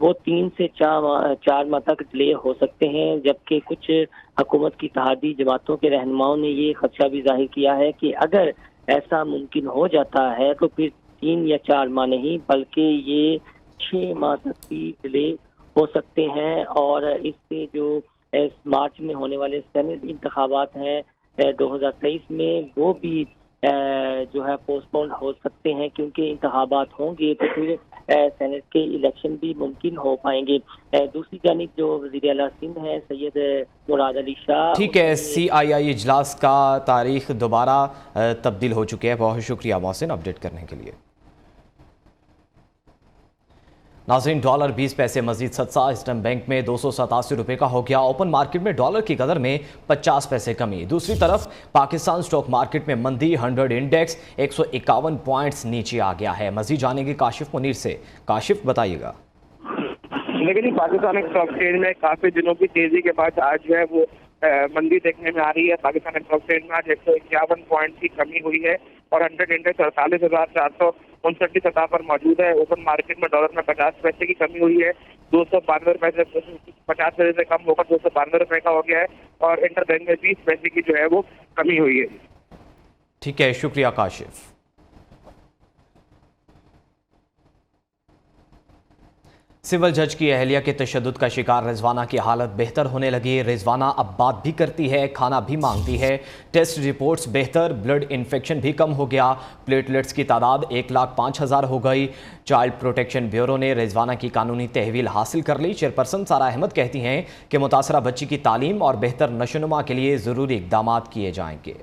وہ 3 سے 4 ماہ تک ڈیلے ہو سکتے ہیں، جبکہ کچھ حکومت کی اتحادی جماعتوں کے رہنماؤں نے یہ خدشہ بھی ظاہر کیا ہے کہ اگر ایسا ممکن ہو جاتا ہے تو پھر 3 یا 4 ماہ نہیں بلکہ یہ 6 ماہ تک بھی ڈیلے ہو سکتے ہیں، اور اس سے جو مارچ میں ہونے والے سینٹ انتخابات ہیں 2023 میں وہ بھی جو ہے پوسٹ پون ہو سکتے ہیں، کیونکہ انتخابات ہوں گے تو پھر سینٹ کے الیکشن بھی ممکن ہو پائیں گے۔ دوسری جانب جو وزیر اعلیٰ سندھ ہیں سید مراد علی شاہ، ٹھیک ہے، CII اجلاس کا تاریخ دوبارہ تبدیل ہو چکے ہیں۔ بہت شکریہ محسن اپڈیٹ کرنے کے لیے۔ ناظرین، ڈالر 20 پیسے مزید سستا، اسٹرن بینک میں 287 روپے کا ہو گیا۔ اوپن مارکیٹ میں ڈالر کی قدر میں 50 پیسے کمی۔ دوسری طرف پاکستان سٹاک مارکیٹ میں مندی، 100 انڈیکس 151 پوائنٹس نیچے آ گیا ہے۔ مزید جانیں گے کاشف منیر سے۔ کاشف، بتائیے گا۔ لیکن پاکستان اسٹاک ایکسچینج میں کافی دنوں کی تیزی کے بعد آج جو ہے وہ مندی دیکھنے میں آ رہی ہے۔ پاکستان اسٹاک ایکسچینج میں آج 151 پوائنٹ کی کمی ہوئی ہے اور 100 انڈیکس 48,459 کی سطح پر موجود ہے۔ اوپن مارکیٹ میں ڈالر میں 50 پیسے کی کمی ہوئی ہے، 292 پیسے 50 پیسے سے کم ہو کر 292 روپے کا ہو گیا ہے، اور انٹر بینک میں 20 پیسے کی جو ہے وہ کمی ہوئی ہے۔ ٹھیک ہے، شکریہ کاشف۔ سول جج کی اہلیہ کے تشدد کا شکار رضوانہ کی حالت بہتر ہونے لگی۔ رضوانہ اب بات بھی کرتی ہے، کھانا بھی مانگتی ہے، ٹیسٹ رپورٹس بہتر، بلڈ انفیکشن بھی کم ہو گیا، پلیٹلیٹس کی تعداد 1,05,000 ہو گئی۔ چائلڈ پروٹیکشن بیورو نے رضوانہ کی قانونی تحویل حاصل کر لی۔ چیئرپرسن سارہ احمد کہتی ہیں کہ متاثرہ بچی کی تعلیم اور بہتر نشوونما کے لیے ضروری اقدامات کیے جائیں گے۔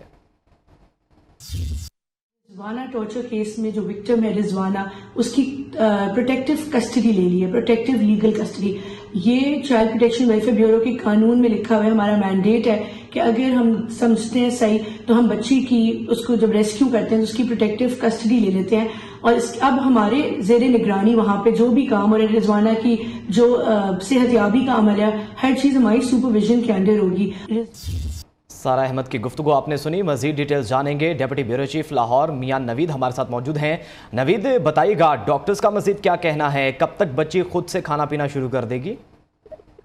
رضوانہ ٹارچر کیس میں جو وکٹم ہے رضوانہ، اس کی پروٹیکٹیو کسٹڈی لے لی ہے، پروٹیکٹیو لیگل کسٹڈی۔ یہ چائلڈ پروٹیکشن ویلفیئر بیورو کے قانون میں لکھا ہوا ہے، ہمارا مینڈیٹ ہے کہ اگر ہم سمجھتے ہیں صحیح تو ہم بچی کی اس کو جب ریسکیو کرتے ہیں تو اس کی پروٹیکٹیو کسٹڈی لے لیتے ہیں، اور اب ہمارے زیر نگرانی وہاں پہ جو بھی کام ہو رہا ہے، رضوانہ کی جو صحت یابی کا عمل ہے، ہر چیز ہماری سپرویژن کے انڈر ہوگی۔ سارہ احمد کی گفتگو آپ نے سنی۔ مزید ڈیٹیلز جانیں گے۔ ڈپٹی بیورو چیف لاہور میاں نوید ہمارے ساتھ موجود ہیں۔ نوید، بتائیے گا ڈاکٹرز کا مزید کیا کہنا ہے، کب تک بچی خود سے کھانا پینا شروع کر دے گی؟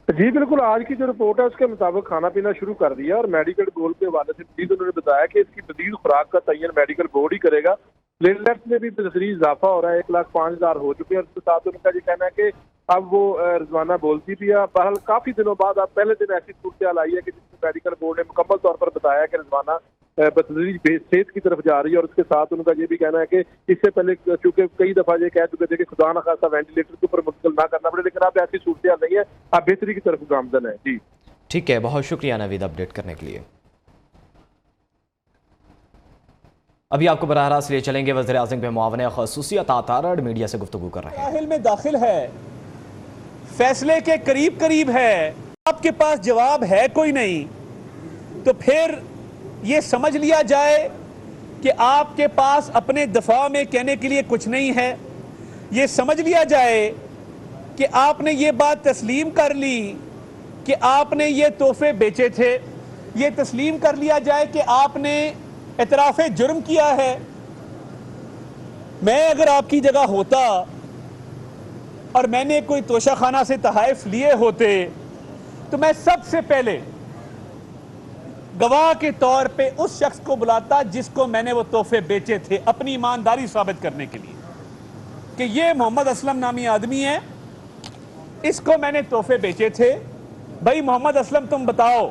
جی بالکل، آج کی جو رپورٹ ہے اس کے مطابق کھانا پینا شروع کر دیا، اور میڈیکل بورڈ کے حوالے سے مزید انہوں نے بتایا کہ اس کی مزید خوراک کا تعین میڈیکل بورڈ ہی کرے گا۔ پلیٹلیٹس میں بھی تسریع اضافہ ہو رہا ہے، 1,05,000 ہو چکے ہیں، اور اس کے ساتھ ان کا یہ کہنا ہے کہ اب وہ رضوانہ بولتی بھی ہے۔ بہرحال کافی دنوں بعد اب پہلے دن ایسی صورتحال آئی ہے کہ جس میں میڈیکل بورڈ نے مکمل طور پر بتایا کہ رضوانہ بتدریج صحت کی طرف جا رہی ہے، اور اس کے ساتھ ان کا یہ بھی کہنا ہے کہ اس سے پہلے چونکہ کئی دفعہ یہ کہہ چکے تھے کہ خدا نخواستہ وینٹیلیٹر کے اوپر منتقل نہ کرنا پڑے، لیکن اب ایسی صورتحال نہیں ہے، اب بہتری کی طرف گامزن ہے۔ جی ٹھیک ہے، بہت شکریہ نوید اپڈیٹ کرنے کے لیے۔ ابھی آپ کو براہ راست لے چلیں گے وزیر اعظم کے معاون خصوصی عطا تارڑ میڈیا سے گفتگو کر رہے ہیں۔ ساحل میں داخل ہے، فیصلے کے قریب ہے، آپ کے پاس جواب ہے کوئی نہیں، تو پھر یہ سمجھ لیا جائے کہ آپ کے پاس اپنے دفاع میں کہنے کے لیے کچھ نہیں ہے۔ یہ سمجھ لیا جائے کہ آپ نے یہ بات تسلیم کر لی کہ آپ نے یہ تحفے بیچے تھے۔ یہ تسلیم کر لیا جائے کہ آپ نے اعتراف جرم کیا ہے۔ میں اگر آپ کی جگہ ہوتا اور میں نے کوئی توشہ خانہ سے تحائف لیے ہوتے تو میں سب سے پہلے گواہ کے طور پہ اس شخص کو بلاتا جس کو میں نے وہ تحفے بیچے تھے، اپنی ایمانداری ثابت کرنے کے لیے کہ یہ محمد اسلم نامی آدمی ہے، اس کو میں نے تحفے بیچے تھے۔ بھائی محمد اسلم، تم بتاؤ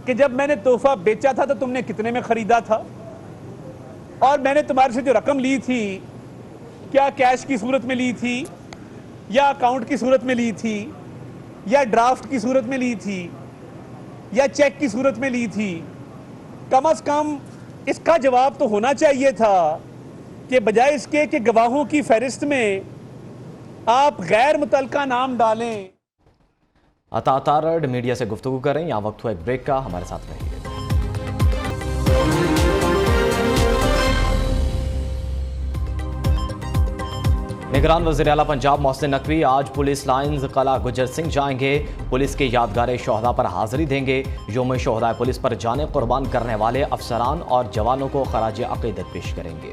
کہ جب میں نے تحفہ بیچا تھا تو تم نے کتنے میں خریدا تھا، اور میں نے تمہارے سے جو رقم لی تھی کیا کیش کی صورت میں لی تھی یا اکاؤنٹ کی صورت میں لی تھی یا ڈرافٹ کی صورت میں لی تھی یا چیک کی صورت میں لی تھی؟ کم از کم اس کا جواب تو ہونا چاہیے تھا کہ بجائے اس کے کہ گواہوں کی فہرست میں آپ غیر متعلقہ نام ڈالیں۔ عطا تارڑ میڈیا سے گفتگو کریں، یہاں وقت ہوا ایک بریک کا، ہمارے ساتھ رہیے۔ نگران وزیر اعلیٰ پنجاب محسن نقوی آج پولیس لائنز قلعہ گجر سنگھ جائیں گے، پولیس کے یادگار شہداء پر حاضری دیں گے۔ یوم شہداء پولیس پر جانیں قربان کرنے والے افسران اور جوانوں کو خراج عقیدت پیش کریں گے۔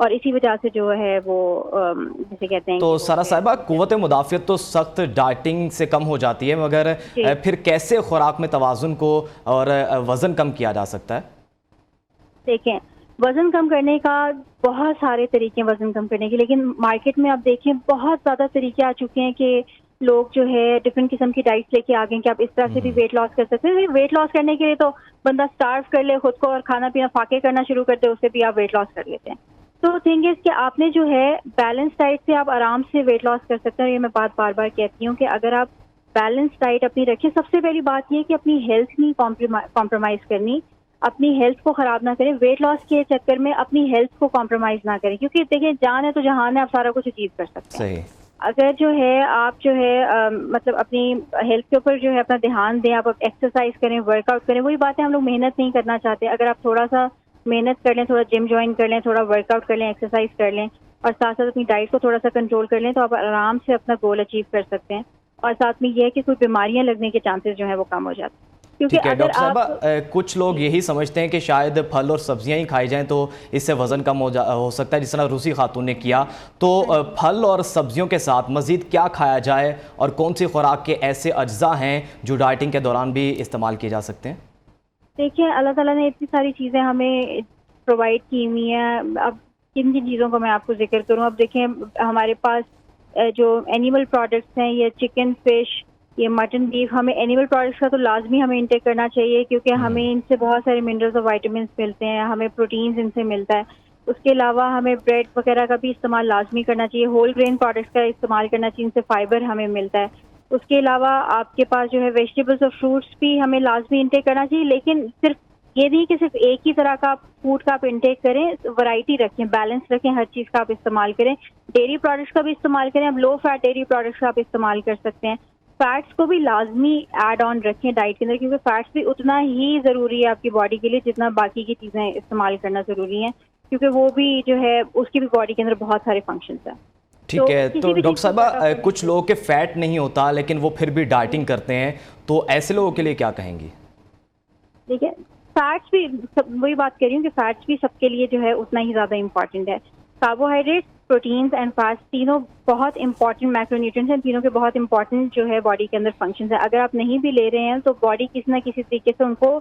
اور اسی وجہ سے جو ہے وہ جسے کہتے ہیں تو سارا صاحبہ قوت مدافعت تو سخت ڈائٹنگ سے کم ہو جاتی ہے، مگر پھر کیسے خوراک میں توازن کو اور وزن کم کیا جا سکتا ہے؟ دیکھیں وزن کم کرنے کا بہت سارے طریقے وزن کم کرنے کے، لیکن مارکیٹ میں آپ دیکھیں بہت زیادہ طریقے آ چکے ہیں کہ لوگ جو ہے ڈفرینٹ قسم کی ڈائٹس لے کے آ گئے ہیں کہ آپ اس طرح سے بھی ویٹ لاس کر سکتے ہیں. ویٹ لاس کرنے کے لیے تو بندہ اسٹارو کر لے خود کو اور کھانا پینا فاقے کرنا شروع کر دے، اس سے بھی آپ ویٹ لاس کر لیتے ہیں. تو تھنگ از کہ آپ نے جو ہے بیلنس ڈائٹ سے آپ آرام سے ویٹ لاس کر سکتے ہیں. یہ میں بات بار بار کہتی ہوں کہ اگر آپ بیلنس ڈائٹ اپنی رکھیں، سب سے پہلی بات یہ کہ اپنی ہیلتھ نہیں کمپرومائز کرنی، اپنی ہیلتھ کو خراب نہ کریں. ویٹ لاس کے چکر میں اپنی ہیلتھ کو کمپرومائز نہ کریں، کیونکہ دیکھیں جان ہے تو جہان ہے، آپ سارا کچھ اچیو کر سکتے ہیں. اگر جو ہے آپ جو ہے مطلب اپنی ہیلتھ کے اوپر جو ہے اپنا دھیان دیں، آپ ایکسرسائز کریں، ورک آؤٹ کریں. وہی بات ہے ہم لوگ محنت نہیں کرنا چاہتے. اگر آپ تھوڑا سا محنت کر لیں، تھوڑا جم جوائن کر لیں، تھوڑا ورک آؤٹ کر لیں، ایکسرسائز کر لیں اور ساتھ ساتھ اپنی ڈائٹ کو تھوڑا سا کنٹرول کر لیں تو آپ آرام سے اپنا گول اچیو کر سکتے ہیں. اور ساتھ میں یہ ہے کہ کوئی بیماریاں لگنے کے چانسز جو ہیں وہ کم ہو جاتے ہیں. ٹھیک ہے ڈاکٹر صاحبہ، کچھ لوگ یہی سمجھتے ہیں کہ شاید پھل اور سبزیاں ہی کھائی جائیں تو اس سے وزن کم ہو سکتا ہے، جس طرح روسی خاتون نے کیا. تو پھل اور سبزیوں کے ساتھ مزید کیا کھایا جائے اور کون سی خوراک کے ایسے اجزاء ہیں جو ڈائٹنگ کے دوران بھی استعمال کیے جا سکتے ہیں؟ دیکھیں اللہ تعالیٰ نے اتنی ساری چیزیں ہمیں پرووائڈ کی ہوئی ہیں. اب کن کن چیزوں کو میں آپ کو ذکر کروں. اب دیکھیں ہمارے پاس جو اینیمل پروڈکٹس ہیں، یہ چکن، فش، یہ مٹن، بیف، ہمیں اینیمل پروڈکٹس کا تو لازمی ہمیں انٹیک کرنا چاہیے کیونکہ ہمیں ان سے بہت سارے منرلز اور وائٹامنس ملتے ہیں، ہمیں پروٹینز ان سے ملتا ہے. اس کے علاوہ ہمیں بریڈ وغیرہ کا بھی استعمال لازمی کرنا چاہیے، ہول گرین پروڈکٹس کا استعمال کرنا چاہیے، ان سے فائبر ہمیں ملتا ہے. اس کے علاوہ آپ کے پاس جو ہے ویجیٹیبلس اور فروٹس بھی ہمیں لازمی انٹیک کرنا چاہیے، لیکن صرف یہ نہیں کہ صرف ایک ہی طرح کا فوڈ کا آپ انٹیک کریں، ورائٹی رکھیں، بیلنس رکھیں، ہر چیز کا آپ استعمال کریں. ڈیری پروڈکٹس کا بھی استعمال کریں. اب لو فیٹ ڈیری پروڈکٹس کا آپ استعمال کر سکتے ہیں. فیٹس کو بھی لازمی ایڈ آن رکھیں ڈائٹ کے اندر، کیونکہ فیٹس بھی اتنا ہی ضروری ہے آپ کی باڈی کے لیے جتنا باقی کی چیزیں استعمال کرنا ضروری ہیں، کیونکہ وہ بھی جو ہے اس کی بھی باڈی کے اندر بہت سارے فنکشنز ہیں. ٹھیک ہے. تو ڈاکٹر صاحبہ کچھ لوگوں کے فیٹ نہیں ہوتا لیکن وہ پھر بھی ڈائٹنگ کرتے ہیں، تو ایسے لوگوں کے لیے کیا کہیں گی؟ دیکھیں فیٹس بھی وہی بات کر رہی ہوں کہ فیٹس بھی سب کے لیے جو ہے اتنا ہی زیادہ امپورٹنٹ ہے. کاربوہائیڈریٹ، پروٹینز اینڈ فیٹس تینوں بہت امپورٹنٹ مائکرو نیوٹرینٹس ہیں، تینوں کے بہت امپورٹنٹ جو ہے باڈی کے اندر فنکشنز ہیں. اگر آپ نہیں بھی لے رہے ہیں تو باڈی کسی نہ کسی طریقے سے ان کو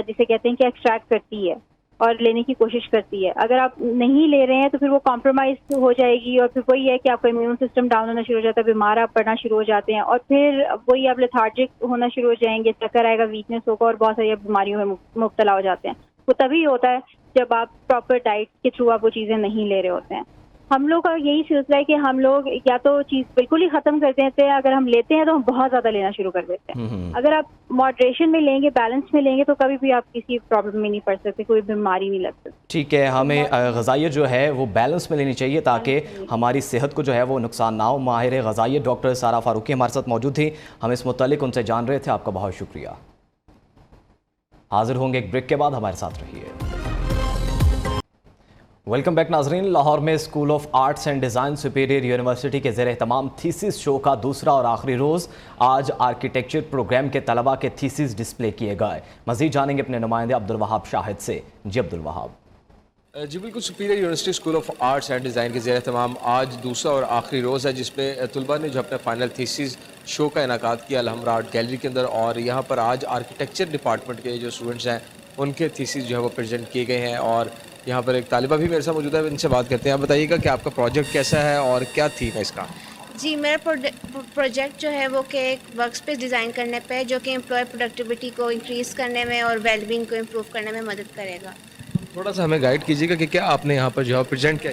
جسے کہتے ہیں کہ ایکسٹریکٹ کرتی ہے اور لینے کی کوشش کرتی ہے. اگر آپ نہیں لے رہے ہیں تو پھر وہ کمپرومائز ہو جائے گی اور پھر وہی ہے کہ آپ کا امیون سسٹم ڈاؤن ہونا شروع ہو جاتا ہے، بیمار آپ پڑنا شروع ہو جاتے ہیں اور پھر وہی آپ لیتھارجک ہونا شروع ہو جائیں گے، چکر آئے گا، ویکنس ہوگا اور بہت ساری بیماریوں میں مبتلا ہو جاتے ہیں. وہ تبھی ہوتا ہے جب آپ پراپر ڈائٹ کے تھرو آپ وہ چیزیں نہیں لے رہے ہوتے ہیں. ہم لوگ کا یہی سلسلہ ہے کہ ہم لوگ یا تو چیز بالکل ہی ختم کر دیتے ہیں، اگر ہم لیتے ہیں تو ہم بہت زیادہ لینا شروع کر دیتے ہیں. اگر آپ ماڈریشن میں لیں گے، بیلنس میں لیں گے تو کبھی بھی آپ کسی پرابلم میں نہیں پڑ سکتے، کوئی بیماری نہیں لگ سکتی. ٹھیک ہے، ہمیں غذائیت جو ہے وہ بیلنس میں لینی چاہیے تاکہ ہماری صحت کو جو ہے وہ نقصان نہ ہو. ماہر غذائیت ڈاکٹر سارا فاروقی ہمارے ساتھ موجود تھی، ہم اس متعلق ان سے جان رہے تھے. آپ کا بہت شکریہ. حاضر ہوں گے ایک بریک کے بعد، ہمارے ساتھ رہیے. ویلکم بیک ناظرین. لاہور میں school of arts and design superior university کے زیر اہتمام تھیسس شو کا دوسرا اور آخری روز آج آرکیٹیکچر پروگرام کے طلباء کے تھیسس ڈسپلے کیے گئے. مزید جانیں گے اپنے نمائندے عبدالوہاب شاہد سے. جی عبدالوہاب. جی بالکل، superior university school of arts and design کے زیر اہتمام آج دوسرا اور آخری روز ہے جس میں طلباء نے جو اپنے فائنل تھیسس شو کا انعقاد کیا الحمرا آرٹ گیلری کے اندر، اور یہاں پر آج آرکیٹیکچر ڈپارٹمنٹ کے جو اسٹوڈنٹس ہیں ان کے تھیسس جو ہے وہ پریزنٹ کیے گئے ہیں. اور یہاں پر ایک طالبہ بھی میرے ساتھ موجود ہے، ان سے بات کرتے ہیں. آپ بتائیے گا کہ آپ کا پروجیکٹ کیسا ہے اور کیا تھیم ہے اس کا؟ جی میرا پروجیکٹ جو ہے وہ کہ ایک ورک اسپیس ڈیزائن کرنے پہ جو کہ امپلائی پروڈکٹیوٹی کو انکریز کرنے میں اور ویل بینگ کو امپروو کرنے میں مدد کرے گا. تھوڑا سا ہمیں گائیڈ کیجیے گا کہ کیا آپ نے یہاں پر جو ہے پریزنٹ کیا؟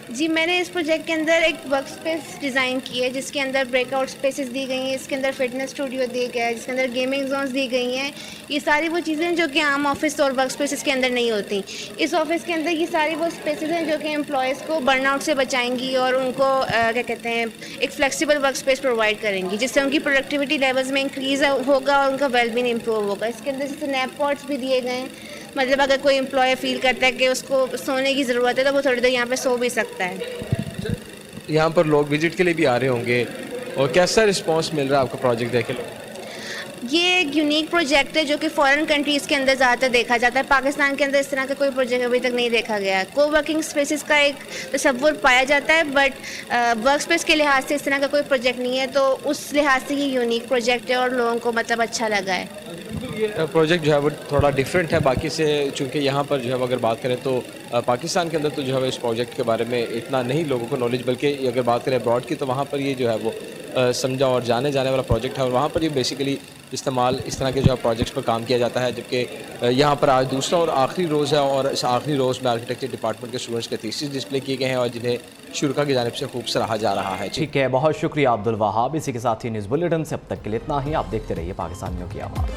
جی میں نے اس پروجیکٹ کے اندر ایک ورک اسپیس ڈیزائن کی ہے جس کے اندر بریک آؤٹ اسپیسز دی گئی ہیں، اس کے اندر فٹنس اسٹوڈیو دی گیا ہے، جس کے اندر گیمنگ زونز دی گئی ہیں. یہ ساری وہ چیزیں جو کہ عام آفس اور ورک اسپیسز کے اندر نہیں ہوتی. اس آفس کے اندر یہ ساری وہ اسپیسز ہیں جو کہ امپلائیز کو برن آؤٹ سے بچائیں گی اور ان کو کیا کہتے ہیں ایک فلیکسیبل ورک اسپیس پرووائڈ کریں گی جس سے ان کی پروڈکٹیوٹی لیولز میں انکریز ہوگا اور ان کا ویل بینگ امپروو ہوگا. اس کے اندر جیسے نیپ پاڈس بھی دیے گئے ہیں، مطلب اگر کوئی امپلائی فیل کرتا ہے کہ اس کو سونے کی ضرورت ہے تو وہ تھوڑی دیر یہاں پہ سو بھی سکتا ہے. یہاں پر لوگ وزٹ کے لیے بھی آ رہے ہوں گے، اور کیسا رسپانس مل رہا ہے آپ کا پروجیکٹ دیکھ کے؟ یہ ایک یونیک پروجیکٹ ہے جو کہ فارن کنٹریز کے اندر زیادہ تر دیکھا جاتا ہے. پاکستان کے اندر اس طرح کا کوئی پروجیکٹ ابھی تک نہیں دیکھا گیا ہے. کو ورکنگ اسپیسز کا ایک تصور پایا جاتا ہے بٹ ورک اسپیس کے لحاظ سے اس طرح کا کوئی پروجیکٹ نہیں ہے, تو اس لحاظ سے یہ یونیک پروجیکٹ ہے اور لوگوں کو مطلب اچھا لگا ہے. یہ پروجیکٹ جو ہے وہ تھوڑا ڈیفرنٹ ہے باقی سے, چونکہ یہاں پر جو ہے اگر بات کریں تو پاکستان کے اندر تو جو ہے اس پروجیکٹ کے بارے میں اتنا نہیں لوگوں کو نالج, بلکہ اگر بات کریں ابراڈ کی تو وہاں پر یہ جو ہے وہ سمجھا اور جانے والا پروجیکٹ ہے, اور وہاں پر یہ بیسیکلی استعمال اس طرح کے جو ہے پروجیکٹس پر کام کیا جاتا ہے. جبکہ یہاں پر آج دوسرا اور آخری روز ہے, اور اس آخری روز میں آرکیٹیکچر ڈپارٹمنٹ کے اسٹوڈنٹس کے تھیسس ڈسپلے کیے گئے ہیں اور جنہیں شرکا کی جانب سے خوب سراہا جا رہا ہے. ٹھیک ہے, بہت شکریہ عبد الوہاب. اسی کے ساتھ ہی نیوز بلیٹن سے اب تک کے لیے اتنا ہی. آپ دیکھتے رہیے پاکستانیوں کی آواز.